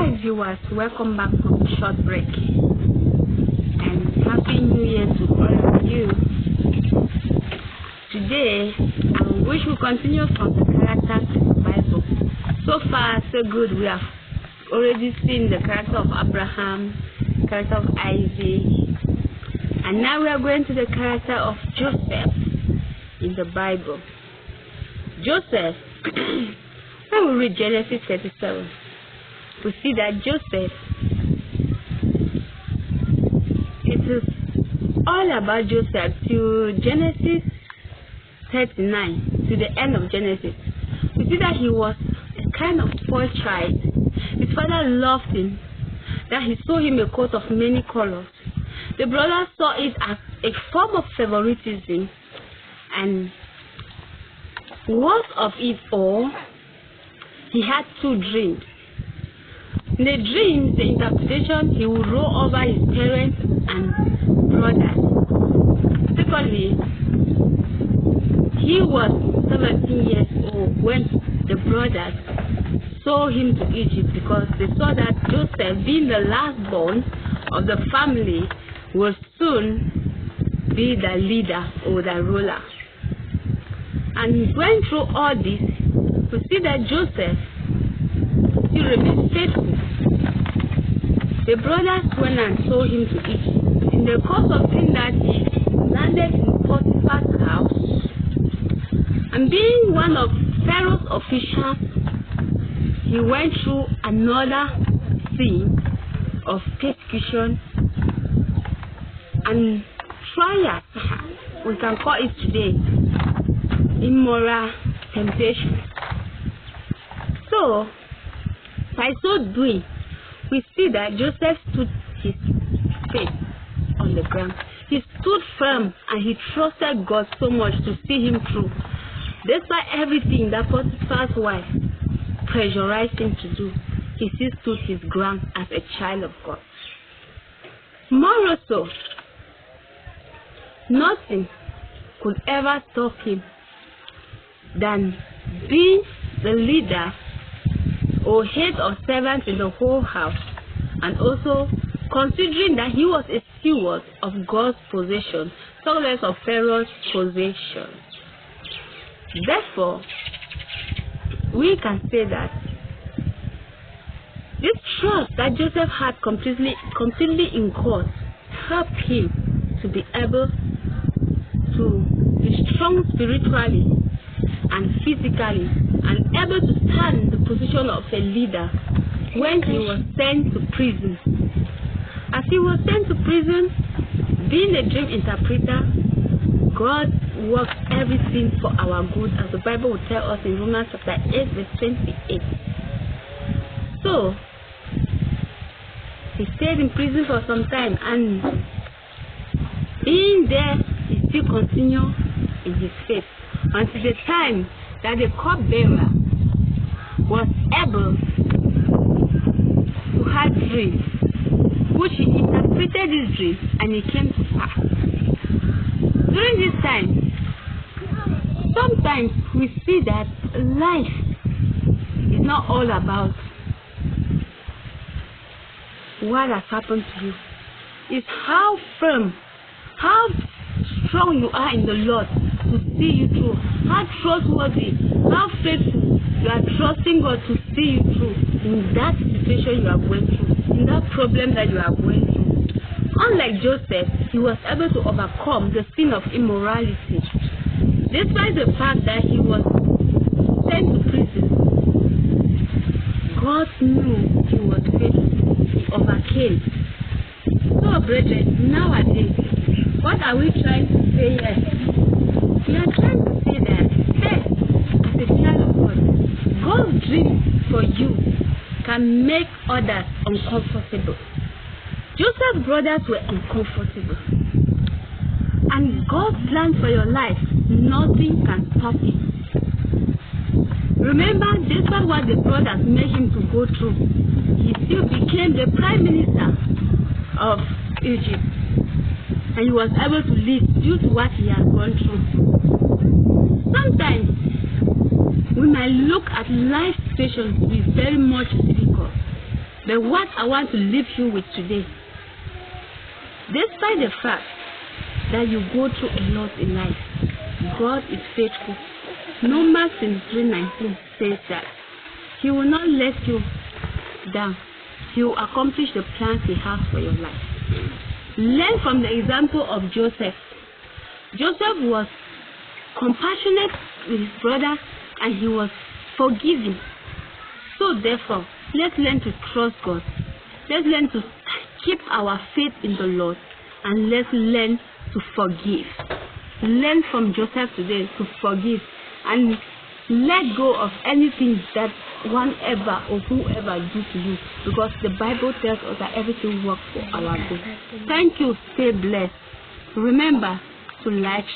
Hi viewers, welcome back from the short break and Happy New Year to all of you. Today, we should continue from the characters in the Bible. So far, so good. We have already seen the character of Abraham, character of Isaac, and now we are going to the character of Joseph in the Bible. Joseph, when we read Genesis 37, we see that Joseph, it is all about Joseph to Genesis 39, to the end of Genesis. We see that he was a kind of spoiled child. His father loved him, that he saw him a coat of many colors. The brothers saw it as a form of favoritism, and worst of it all, he had two dreams. In the dreams, the interpretation, he would roll over his parents and brothers. Secondly, he was 17 years old when the brothers sold him to Egypt, because they saw that Joseph, being the last born of the family, will soon be the leader or the ruler. And going through all this, we see that Joseph still remained faithful. The brothers went and sold him to Egypt. In the course of doing that, he landed in Potiphar's house, and being one of Pharaoh's officials, he went through another scene of persecution and trial. We can call it today immoral temptation. So, by so doing, we see that Joseph stood his faith on the ground. He stood firm and he trusted God so much to see him through. Despite everything that Potiphar's wife pressurized him to do, he still stood his ground as a child of God. More so, nothing could ever stop him than being the leader or head of servants in the whole house, and also considering that he was a steward of God's possession, so less of Pharaoh's possession. Therefore, we can say that this trust that Joseph had completely in God helped him to be able to be strong spiritually and physically, and able to stand in the position of a leader when he was sent to prison. As he was sent to prison, being a dream interpreter, God works everything for our good, as the Bible will tell us in Romans chapter 8 verse 28. So, he stayed in prison for some time, and being there, he still continued in his faith until the time that the cupbearer was able to have dreams, which he interpreted his dreams and it came to pass. During this time, sometimes we see that life is not all about what has happened to you. It's how firm, how strong you are in the Lord to see you through, how trustworthy, how faithful you are trusting God to see you through in that situation you are going through, in that problem that you are going through. Unlike Joseph, he was able to overcome the sin of immorality. Despite the fact that he was sent to prison, God knew he was faithful. He overcame. So, brethren, nowadays, what are we trying to say here? We are trying to say that faith, as a child of God, God's dream for you can make others uncomfortable. Joseph's brothers were uncomfortable, and God's plan for your life, nothing can stop it. Remember, despite what the brothers made him to go through, he still became the prime minister of Egypt, and he was able to live due to what he had gone through. Sometimes we might look at life situations to be very much difficult, But what I want to leave you with today, despite the fact that you go through a lot in life, God is faithful. Numbers 23:19 says that He will not let you down. He will accomplish the plans He has for your life. Learn from the example of Joseph. Joseph was compassionate with his brother and he was forgiving. So therefore, let's learn to trust God. Let's learn to keep our faith in the Lord, and let's learn to forgive. Learn from Joseph today to forgive and let go of anything that one ever or whoever do to you, because the Bible tells us that everything works for our good. Thank you. Stay blessed. Remember to like,